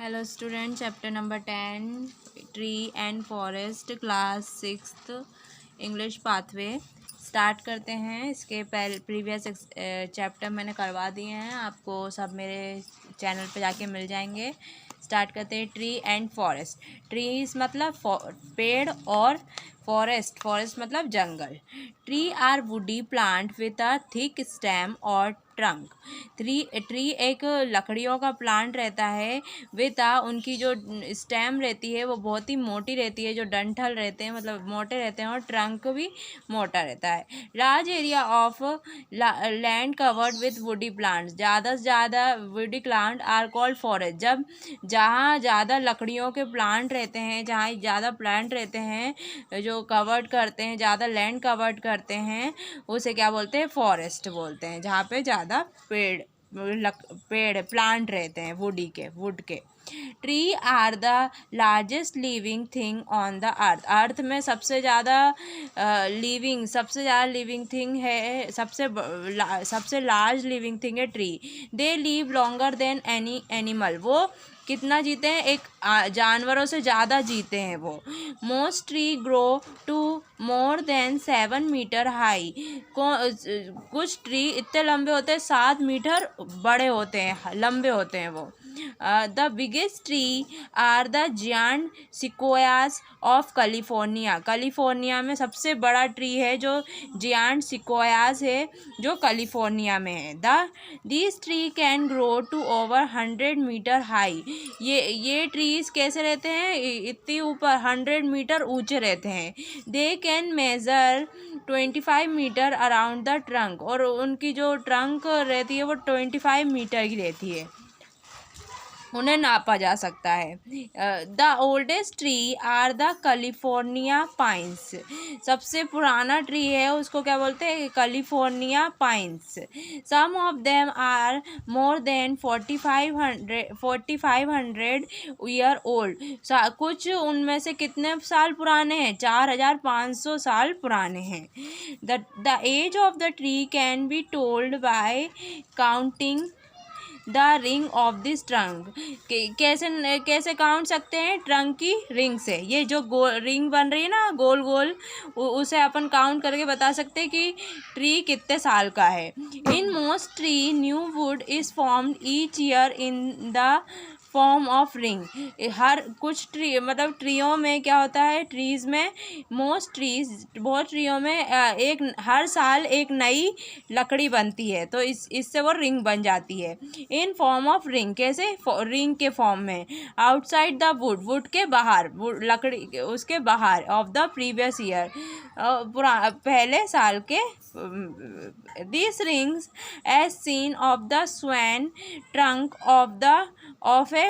Hello student, chapter number 10 tree and forest, class 6th English pathway start करते हैं। इसके previous chapter मैंने करवा दिए हैं, आपको सब मेरे चैनल पे जाके मिल जाएंगे। स्टार्ट करते हैं। Tree and forest. ट्रीज मतलब पेड़ और फॉरेस्ट मतलब जंगल। Tree are woody plant with a thick stem और ट्रंक। ट्री एक लकड़ियों का प्लांट रहता है विथ उनकी जो स्टेम रहती है वो बहुत ही मोटी रहती है, जो डंठल रहते हैं मतलब मोटे रहते हैं, और ट्रंक भी मोटा रहता है। Large area of land covered with woody plants. ज़्यादा से ज़्यादा woody plant are called forest. जब जहाँ ज़्यादा लकड़ियों के प्लांट रहते हैं, जहाँ ज़्यादा प्लांट रहते हैं जो कवर्ड करते हैं, ज़्यादा लैंड कवर्ड करते हैं, उसे क्या बोलते हैं? फॉरेस्ट बोलते हैं। जहाँ पे ज़्यादा पेड़ प्लांट रहते हैं वुड के। Tree are the largest living thing on the earth. Earth में सबसे ज़्यादा लिविंग थिंग है, सबसे लार्ज लिविंग थिंग है tree. They live longer than any animal. वो कितना जीते हैं? एक जानवरों से ज़्यादा जीते हैं वो। Most tree grow to more than 7 metre high. कुछ ट्री इतने लंबे होते हैं, 7 मीटर बड़े होते हैं, लंबे होते हैं वो। The biggest tree are the giant sequoias of California. California में सबसे बड़ा ट्री है जो जायंट सिक्वोयास है, जो कैलिफोर्निया में है। This tree can grow to over 100 metre high. ये ट्रीज कैसे रहते हैं? इतनी ऊपर 100 मीटर ऊंचे रहते हैं। They can measure 25 metre around the trunk. और उनकी जो ट्रंक रहती है वो 25 मीटर की रहती है, उन्हें नापा जा सकता है। The oldest tree are the California pines. सबसे पुराना ट्री है उसको क्या बोलते हैं? California pines. Some of them are more than 4500 year old. कुछ उनमें से कितने साल पुराने हैं? 4500 साल पुराने हैं। The age of the tree can be told by counting the ring of this trunk. कैसे काउंट सकते हैं? ट्रंक की रिंग से। ये जो गोल रिंग बन रही है ना, गोल गोल, उसे अपन काउंट करके बता सकते हैं कि ट्री कितने साल का है। In most tree new wood is formed each year in the form of ring. हर कुछ ट्री मतलब ट्रियों में क्या होता है? ट्रीज में बहुत ट्रियों में हर साल एक नई लकड़ी बनती है, तो इससे वो रिंग बन जाती है। In form of ring. कैसे? रिंग के फॉर्म में। आउटसाइड द वुड के बाहर, लकड़ी उसके बाहर। ऑफ द प्रीवियस ईयर, पहले साल के। This rings as seen of the sawn trunk of a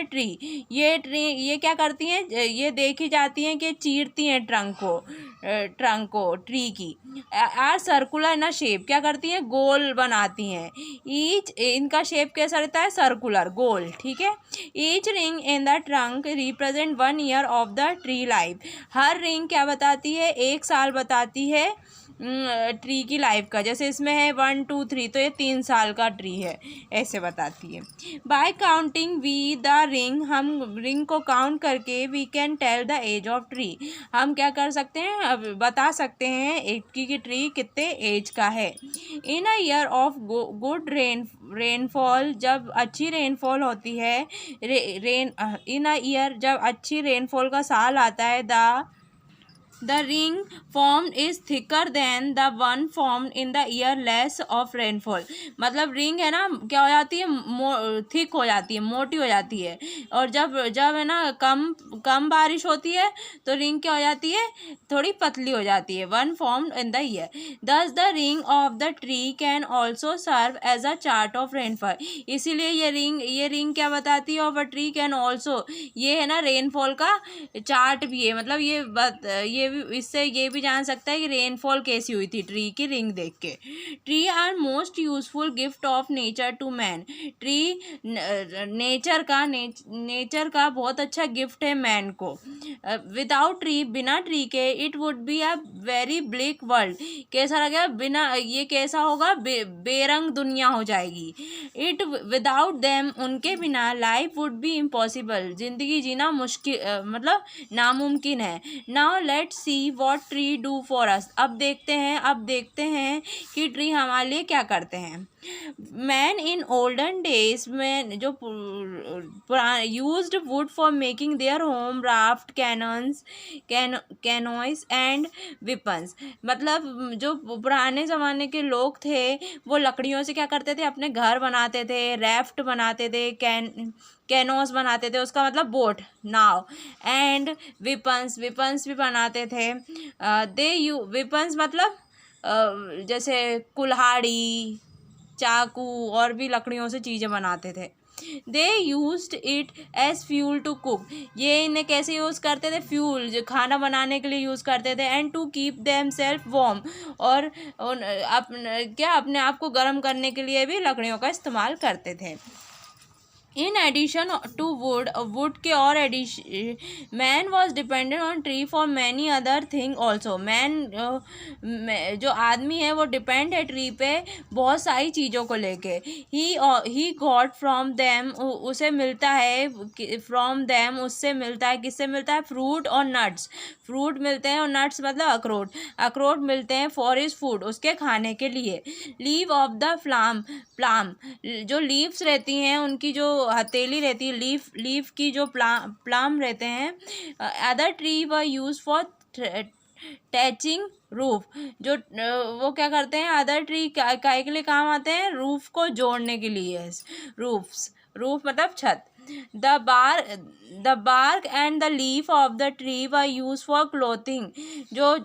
tree. ये क्या करती हैं? ये देखी जाती हैं कि चीरती हैं ट्रंक को ट्री की। आर सर्कुलर ना शेप। क्या करती हैं? गोल बनाती हैं। इनका शेप कैसा रहता है? सर्कुलर, गोल। ठीक है। Each ring in the trunk represent 1 year of the tree life. Her ring क्या बताती है? 1 साल बताती है ट्री की लाइफ का। जैसे इसमें है 1 2 3, तो ये 3 साल का ट्री है, ऐसे बताती है। By counting we the ring. हम रिंग को काउंट करके we can tell the age of tree. हम क्या कर सकते हैं? अब बता सकते हैं कि ट्री कितने एज का है। In a year of good rainfall. जब अच्छी रेनफॉल होती है, इन अ ईयर जब अच्छी रेनफॉल का साल आता है, the ring formed is thicker than the one formed in the year less of rainfall. मतलब रिंग है ना, क्या हो जाती है? थिक हो जाती है, मोटी हो जाती है। और जब जब है ना कम बारिश होती है तो रिंग क्या हो जाती है? थोड़ी पतली हो जाती है। One formed in the year. Thus the ring of the tree can also serve as a chart of rainfall. इसीलिए ये रिंग क्या बताती है? Of a tree can also, ये है ना रेनफॉल का चार्ट भी है। मतलब ये इससे ये भी जान सकता है कि रेनफॉल कैसी हुई थी ट्री की रिंग देख के। Tree are most useful gift of nature to man. Tree nature का बहुत अच्छा गिफ्ट है मैन को। विदाउट ट्री, बिना ट्री के, it would be a very black world. कैसा लगेगा? बिना ये कैसा होगा? बेरंग दुनिया हो जाएगी। इट विदाउट देम, उनके बिना, लाइफ वुड बी इम्पॉसिबल। जिंदगी जीना मुश्किल मतलब नामुमकिन है। Now let's see what tree do for us. अब देखते हैं कि ट्री हमारे लिए क्या करते हैं। मैन इन ओल्डन डेज में जो used wood for making their home, raft, canoes and weapons. मतलब जो पुराने ज़माने के लोग थे वो लकड़ियों से क्या करते थे? अपने घर बनाते थे, राफ्ट बनाते थे, कैनोस बनाते थे, उसका मतलब बोट, नाव, एंड विपन्स भी बनाते थे। विपन्स मतलब जैसे कुल्हाड़ी, चाकू और भी लकड़ियों से चीज़ें बनाते थे। They used it as fuel to cook. ये इन्हें कैसे यूज़ करते थे? फ्यूल, जो खाना बनाने के लिए यूज़ करते थे। And to keep them self warm, और अपने आप को गर्म करने के लिए भी लकड़ियों का इस्तेमाल करते थे। इन एडिशन टू वुड के और addition, man was dependent on tree for many other thing also. जो आदमी है वो डिपेंड है ट्री पे बहुत सारी चीज़ों को लेके। ही गॉट फ्रॉम देम, उसे मिलता है, फ्रॉम देम उससे मिलता है। किससे मिलता है? फ्रूट और नट्स। फ्रूट मिलते हैं और नट्स मतलब अखरोट मिलते हैं फॉर हिज फूड, उसके खाने के लिए। लीव ऑफ द प्लाम, जो लीव्स रहती हैं उनकी जो हथेली रहती है, लीफ की जो प्लाम रहते हैं। Other tree were use for thatching roof, जो वो क्या करते हैं? अदर ट्री काय के लिए काम आते हैं? रूफ को जोड़ने के लिए। रूफ मतलब छत। The bark and the leaf of the tree were use for clothing. जो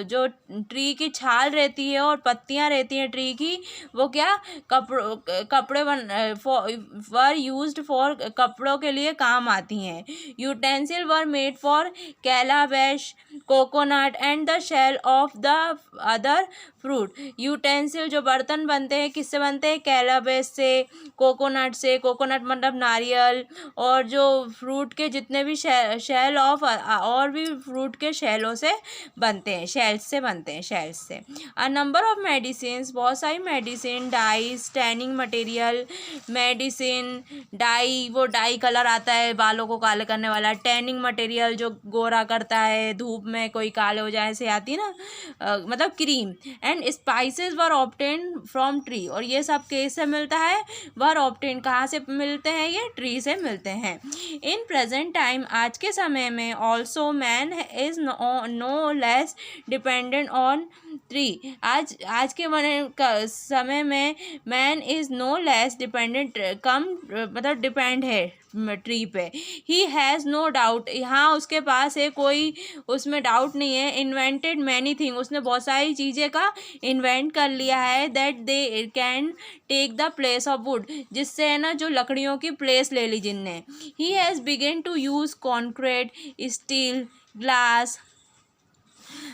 जो ट्री की छाल रहती है और पत्तियां रहती हैं ट्री की, वो क्या कपड़े वर यूज्ड फॉर, कपड़ों के लिए काम आती हैं। Utensil were made for calabash, coconut and the shell of the other fruit. Utensil, जो बर्तन बनते हैं, किससे बनते हैं? कैलाबैश से, कोकोनट से, कोकोनट मतलब नारियल, और जो फ्रूट के जितने भी शेल ऑफ, और भी फ्रूट के शेलों से बनते हैं, शेल्स से। अ नंबर ऑफ मेडिसिन, बहुत सारी medicine, dyes, tanning material, medicine, dye, वो डाई कलर आता है बालों को काले करने वाला। टैनिंग मटेरियल, जो गोरा करता है, धूप में कोई काले हो जाए से आती है ना, मतलब cream. And spices were obtain from tree, और ये सब कैसे मिलता है? वर ऑब्टेन, कहाँ से मिलते हैं? ये ट्री से मिलते हैं। इन प्रेजेंट टाइम, आज के समय में, also man is no less dependent on tree. आज के समय में man is no less dependent, कम मतलब डिपेंड है ट्री पे। ही हैज़ नो डाउट, यहाँ उसके पास है, कोई उसमें डाउट नहीं है। इन्वेंटेड मैनी थिंग, उसने बहुत सारी चीज़ें का इन्वेंट कर लिया है। That they can take the place of wood, जिससे है ना जो लकड़ियों की प्लेस ले ली जिनने। He has begin to use concrete, steel, glass,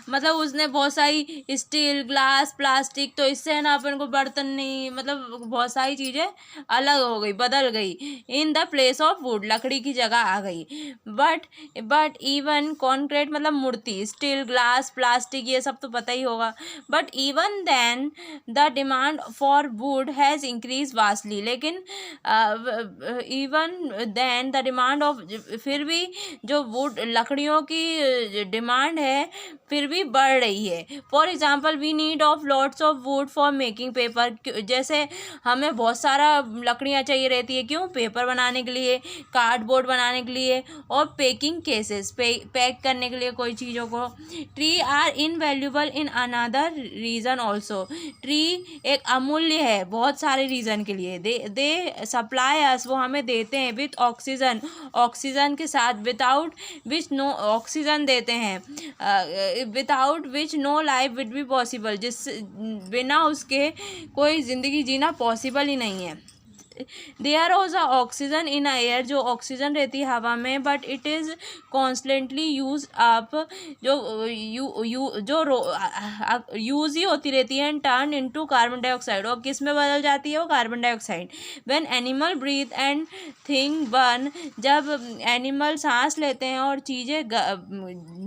मतलब उसने बहुत सारी स्टील, ग्लास, प्लास्टिक, तो इससे है ना अपन को बर्तन नहीं, मतलब बहुत सारी चीज़ें अलग हो गई, बदल गई। In the place of would, लकड़ी की जगह आ गई। बट इवन कॉन्क्रीट मतलब मूर्ति, स्टील, ग्लास, प्लास्टिक, ये सब तो पता ही होगा। But even then the demand for wood has increase vastly, लेकिन even then the demand of, फिर भी जो वुड, लकड़ियों की डिमांड है फिर भी बढ़ रही है। For example, we need of lots of wood for making paper, जैसे हमें बहुत सारा लकड़ियाँ चाहिए रहती है, क्यों? पेपर बनाने के लिए, कार्डबोर्ड बनाने के लिए, और पेकिंग केसेस, पैक करने के लिए कोई चीज़ों को। Tree are invaluable in another reason also, tree एक अमूल्य है बहुत सारे रीज़न के लिए। दे सप्लाई अस, वो हमें देते हैं, विथ ऑक्सीजन, ऑक्सीजन के साथ, विदाउट विच नो, ऑक्सीजन देते हैं, without which no life would be possible, जिस बिना उसके कोई ज़िंदगी जीना पॉसिबल ही नहीं है। There was oxygen in air, जो ऑक्सीजन रहती है हवा में, but it is constantly use up, जो यूज़ ही होती रहती है, and turn into carbon dioxide, और किस में बदल जाती है वो, carbon dioxide. When animal breathe and thing burn, जब एनिमल सांस लेते हैं और चीज़ें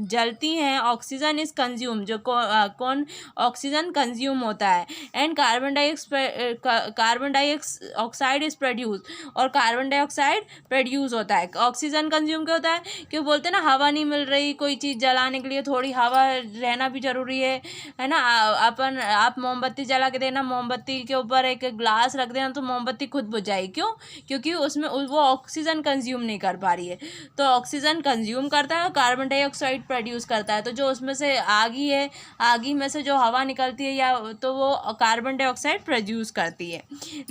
जलती हैं, ऑक्सीजन इज कंज्यूम, जो कौन ऑक्सीजन कंज्यूम होता है, and carbon dioxide is produce, और कार्बन डाइऑक्साइड प्रोड्यूस होता है। ऑक्सीजन कंज्यूम क्या होता है, क्यों बोलते हैं ना, हवा नहीं मिल रही, कोई चीज़ जलाने के लिए थोड़ी हवा रहना भी जरूरी है ना। आप मोमबत्ती जला के देना, मोमबत्ती के ऊपर एक ग्लास रख देना तो मोमबत्ती खुद बुझ जाएगी, क्यों, क्योंकि उसमें वो ऑक्सीजन कंज्यूम नहीं कर पा रही है। तो ऑक्सीजन कंज्यूम करता है और कार्बन डाइऑक्साइड प्रोड्यूस करता है। तो जो उसमें से आगी है, आगी में से जो हवा निकलती है या तो वो कार्बन डाइऑक्साइड प्रोड्यूस करती है।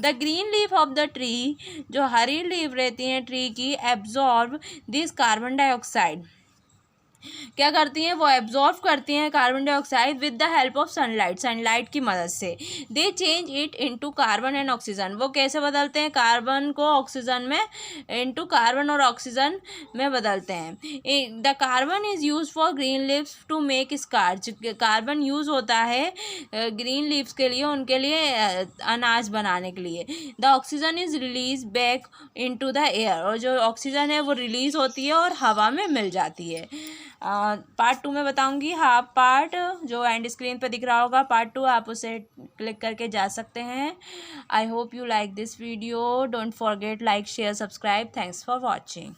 The green leaf of the tree, जो हरी लीफ रहती है ट्री की, एब्जॉर्ब दिस कार्बन डाइऑक्साइड, क्या करती हैं वो, एब्जॉर्व करती हैं carbon dioxide with the help of sunlight, sunlight की मदद से। दे change it into carbon and oxygen, वो कैसे बदलते हैं, कार्बन को ऑक्सीजन में, इनटू कार्बन और ऑक्सीजन में बदलते हैं। The carbon is use for green leaves to make starch, carbon use होता है ग्रीन लीव्स के लिए, उनके लिए अनाज बनाने के लिए। The oxygen is release back into the air, और जो ऑक्सीजन है वो रिलीज होती है और हवा में मिल जाती है। पार्ट 2 में बताऊंगी, हाफ पार्ट जो एंड स्क्रीन पर दिख रहा होगा, पार्ट 2 आप उसे क्लिक करके जा सकते हैं। I hope you like this video, don't forget like share subscribe, thanks for watching.